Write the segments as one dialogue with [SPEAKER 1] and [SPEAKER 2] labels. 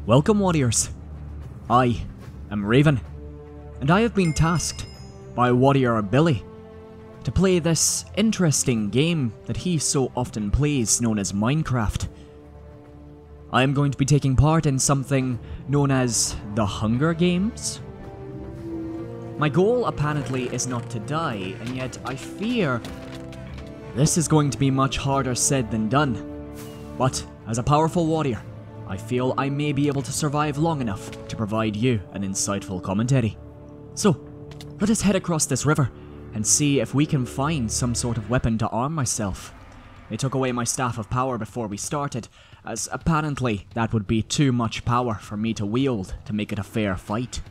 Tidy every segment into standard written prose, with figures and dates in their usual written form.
[SPEAKER 1] Welcome, warriors. I am Raven, and I have been tasked by Warrior Billy to play this interesting game that he so often plays, known as Minecraft. I am going to be taking part in something known as the Hunger Games. My goal apparently is not to die, and yet I fear this is going to be much harder said than done. But as a powerful warrior, I feel I may be able to survive long enough to provide you an insightful commentary. So, let us head across this river and see if we can find some sort of weapon to arm myself. They took away my staff of power before we started, as apparently that would be too much power for me to wield to make it a fair fight.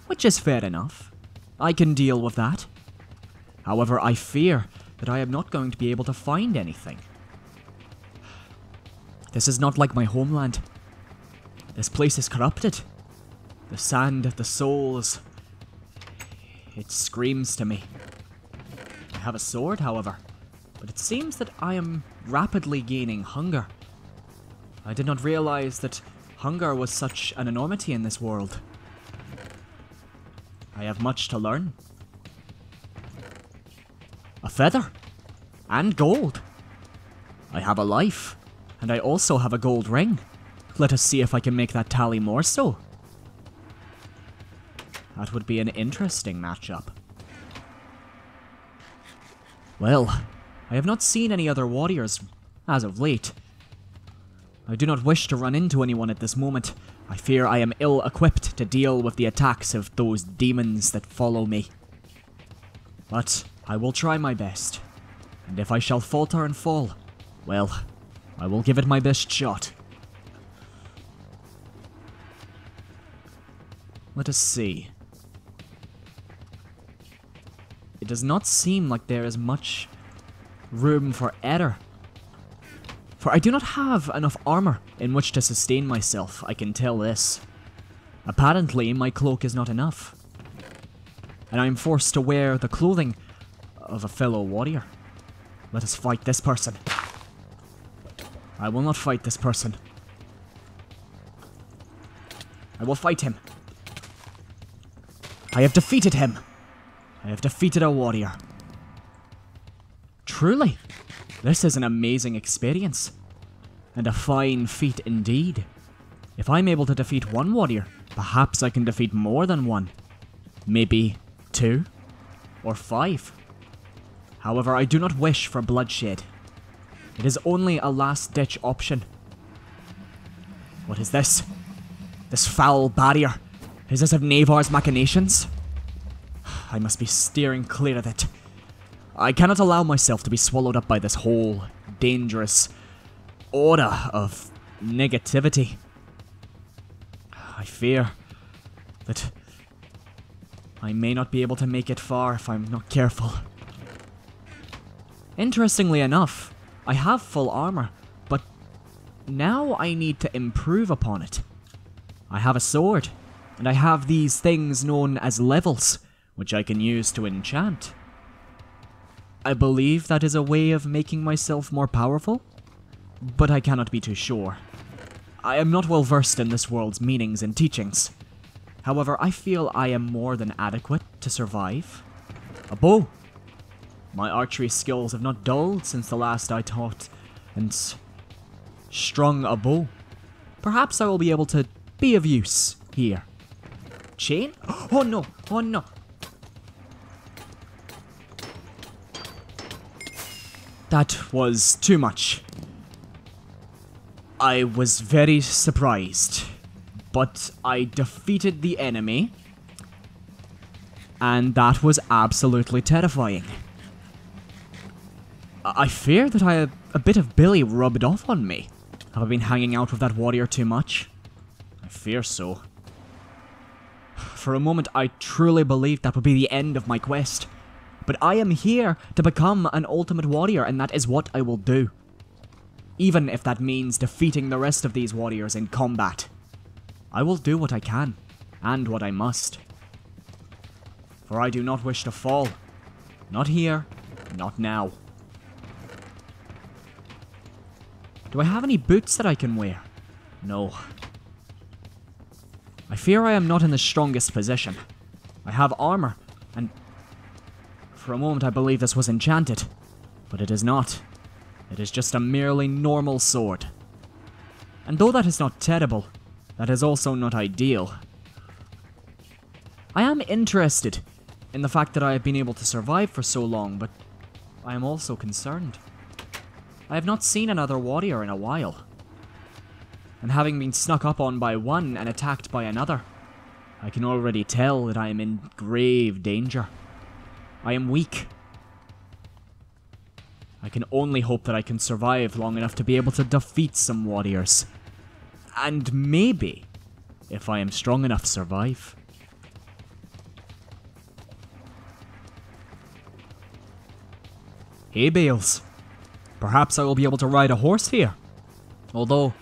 [SPEAKER 1] Which is fair enough. I can deal with that. However, I fear that I am not going to be able to find anything. This is not like my homeland. This place is corrupted. The sand, the souls. It screams to me. I have a sword, however, but it seems that I am rapidly gaining hunger. I did not realize that hunger was such an enormity in this world. I have much to learn. A feather. And gold. I have a life. And I also have a gold ring. Let us see if I can make that tally more so. That would be an interesting matchup. Well, I have not seen any other warriors as of late. I do not wish to run into anyone at this moment. I fear I am ill-equipped to deal with the attacks of those demons that follow me. But I will try my best. And if I shall falter and fall, well, I will give it my best shot. Let us see. It does not seem like there is much room for error. For I do not have enough armor in which to sustain myself, I can tell this. Apparently, my cloak is not enough. And I am forced to wear the clothing of a fellow warrior. Let us fight this person. I will not fight this person. I will fight him. I have defeated him. I have defeated a warrior. Truly, this is an amazing experience. And a fine feat indeed. If I'm able to defeat one warrior, perhaps I can defeat more than one. Maybe 2 or 5. However, I do not wish for bloodshed. It is only a last-ditch option. What is this? This foul barrier? Is this of Navar's machinations? I must be steering clear of it. I cannot allow myself to be swallowed up by this whole dangerous aura of negativity. I fear that I may not be able to make it far if I'm not careful. Interestingly enough, I have full armor, but now I need to improve upon it. I have a sword, and I have these things known as levels, which I can use to enchant. I believe that is a way of making myself more powerful, but I cannot be too sure. I am not well versed in this world's meanings and teachings. However, I feel I am more than adequate to survive. A bow. My archery skills have not dulled since the last I taught and strung a bow. Perhaps I will be able to be of use here. Chain? Oh no! Oh no! That was too much. I was very surprised, but I defeated the enemy, and that was absolutely terrifying. I fear that a bit of Billy rubbed off on me. Have I been hanging out with that warrior too much? I fear so. For a moment, I truly believed that would be the end of my quest. But I am here to become an ultimate warrior, and that is what I will do. Even if that means defeating the rest of these warriors in combat. I will do what I can, and what I must. For I do not wish to fall. Not here, not now. Do I have any boots that I can wear? No. fear I am not in the strongest position. I have armor, and for a moment I believe this was enchanted, but it is not. It is just a merely normal sword. And though that is not terrible, that is also not ideal. I am interested in the fact that I have been able to survive for so long, but I am also concerned. I have not seen another warrior in a while. And having been snuck up on by one and attacked by another, I can already tell that I am in grave danger. I am weak. I can only hope that I can survive long enough to be able to defeat some warriors. And maybe, if I am strong enough, survive. Hey Bales, perhaps I will be able to ride a horse here. Although,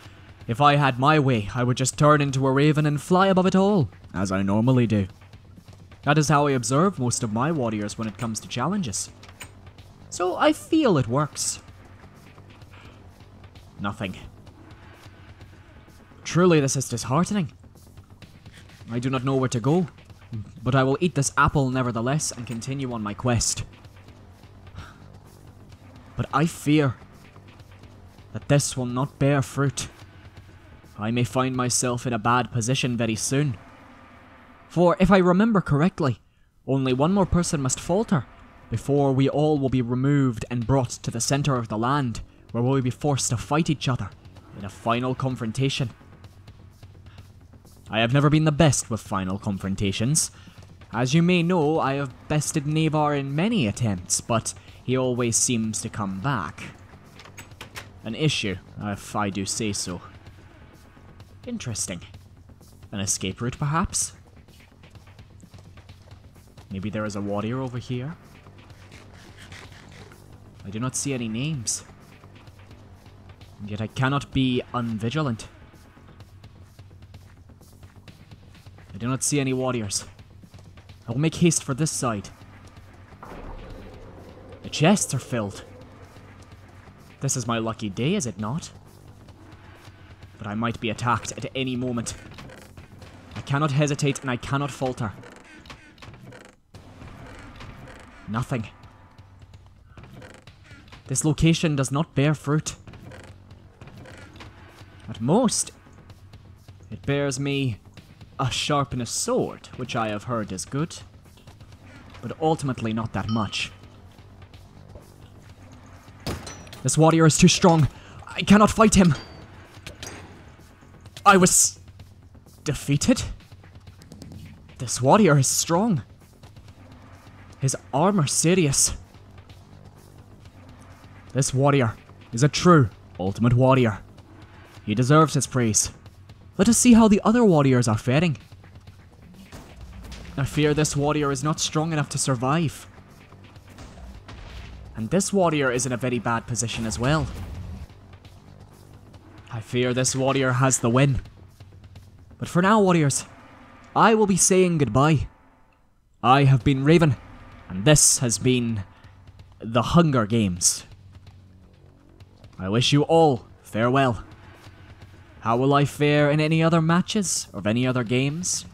[SPEAKER 1] if I had my way, I would just turn into a raven and fly above it all, as I normally do. That is how I observe most of my warriors when it comes to challenges. So I feel it works. Nothing. Truly, this is disheartening. I do not know where to go, but I will eat this apple nevertheless and continue on my quest. But I fear that this will not bear fruit. I may find myself in a bad position very soon. For if I remember correctly, only one more person must falter before we all will be removed and brought to the center of the land, where we will be forced to fight each other in a final confrontation. I have never been the best with final confrontations. As you may know, I have bested Navar in many attempts, but he always seems to come back. An issue, if I do say so. Interesting. An escape route, perhaps? Maybe there is a warrior over here? I do not see any names. And yet I cannot be unvigilant. I do not see any warriors. I will make haste for this side. The chests are filled. This is my lucky day, is it not? But I might be attacked at any moment. I cannot hesitate and I cannot falter. Nothing. This location does not bear fruit. At most, it bears me a sharpened sword, which I have heard is good. But ultimately not that much. This warrior is too strong. I cannot fight him. I was defeated? This warrior is strong. His armor serious. This warrior is a true ultimate warrior. He deserves his praise. Let us see how the other warriors are faring. I fear this warrior is not strong enough to survive. And this warrior is in a very bad position as well. I fear this warrior has the win. But for now, warriors, I will be saying goodbye. I have been Raven, and this has been the Hunger Games. I wish you all farewell. How will I fare in any other matches or any other games?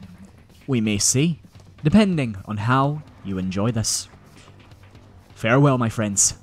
[SPEAKER 1] We may see, depending on how you enjoy this. Farewell, my friends.